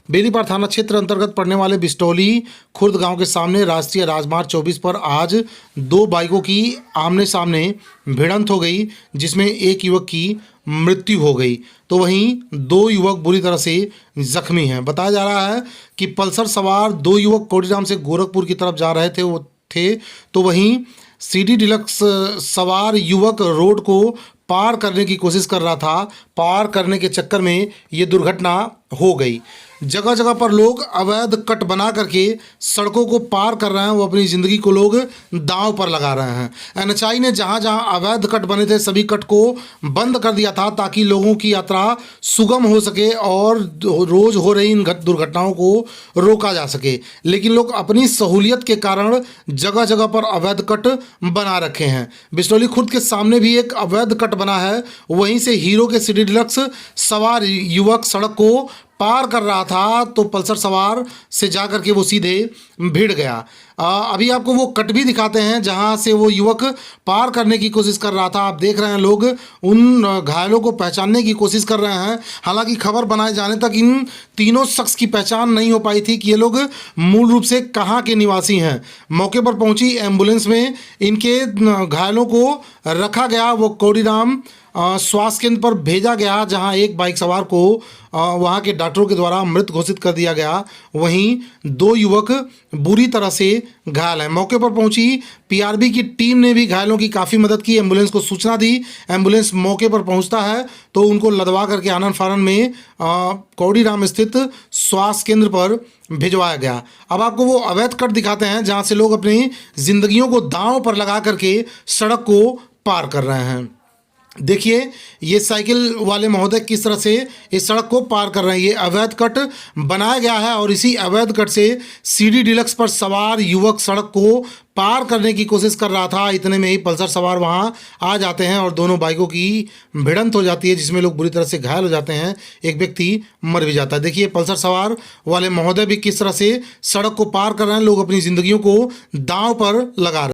बेनीपार थाना क्षेत्र अंतर्गत पड़ने वाले बिस्टौली खुर्द गांव के सामने राष्ट्रीय राजमार्ग 24 पर आज दो बाइकों की आमने सामने भिड़ंत हो गई, जिसमें एक युवक की मृत्यु हो गई तो वहीं दो युवक बुरी तरह से जख्मी हैं। बताया जा रहा है कि पल्सर सवार दो युवक कोडीराम से गोरखपुर की तरफ जा रहे थे तो वहीं सीडी डिलक्स सवार युवक रोड को पार करने की कोशिश कर रहा था। पार करने के चक्कर में ये दुर्घटना हो गई। जगह जगह पर लोग अवैध कट बना करके सड़कों को पार कर रहे हैं, वो अपनी ज़िंदगी को लोग दांव पर लगा रहे हैं। एनएचआई ने जहां जहां अवैध कट बने थे सभी कट को बंद कर दिया था ताकि लोगों की यात्रा सुगम हो सके और रोज हो रही इन दुर्घटनाओं को रोका जा सके। लेकिन लोग अपनी सहूलियत के कारण जगह जगह पर अवैध कट बना रखे हैं। बिस्टौली खुर्द के सामने भी एक अवैध कट बना है, वहीं से हीरो के सीडी डिलक्स सवार युवक सड़क को पार कर रहा था तो पल्सर सवार से जा कर के वो सीधे भिड़ गया। अभी आपको वो कट भी दिखाते हैं जहां से वो युवक पार करने की कोशिश कर रहा था। आप देख रहे हैं लोग उन घायलों को पहचानने की कोशिश कर रहे हैं। हालांकि खबर बनाए जाने तक इन तीनों शख्स की पहचान नहीं हो पाई थी कि ये लोग मूल रूप से कहाँ के निवासी हैं। मौके पर पहुंची एम्बुलेंस में इनके घायलों को रखा गया, वो कोडीराम स्वास्थ्य केंद्र पर भेजा गया जहां एक बाइक सवार को वहां के डॉक्टरों के द्वारा मृत घोषित कर दिया गया। वहीं दो युवक बुरी तरह से घायल हैं। मौके पर पहुंची पीआरबी की टीम ने भी घायलों की काफ़ी मदद की, एम्बुलेंस को सूचना दी। एम्बुलेंस मौके पर पहुंचता है तो उनको लदवा करके आनन फानन में कोडीराम स्थित स्वास्थ्य केंद्र पर भिजवाया गया। अब आपको वो अवैध कट दिखाते हैं जहां से लोग अपनी जिंदगियों को दांव पर लगा करके सड़क को पार कर रहे हैं। देखिए ये साइकिल वाले महोदय किस तरह से इस सड़क को पार कर रहे हैं। ये अवैध कट बनाया गया है और इसी अवैध कट से सीडी डिलक्स पर सवार युवक सड़क को पार करने की कोशिश कर रहा था। इतने में ही पल्सर सवार वहां आ जाते हैं और दोनों बाइकों की भिड़ंत हो जाती है, जिसमें लोग बुरी तरह से घायल हो जाते हैं, एक व्यक्ति मर भी जाता है। देखिए पल्सर सवार वाले महोदय भी किस तरह से सड़क को पार कर रहे हैं, लोग अपनी ज़िंदगियों को दांव पर लगा रहे हैं।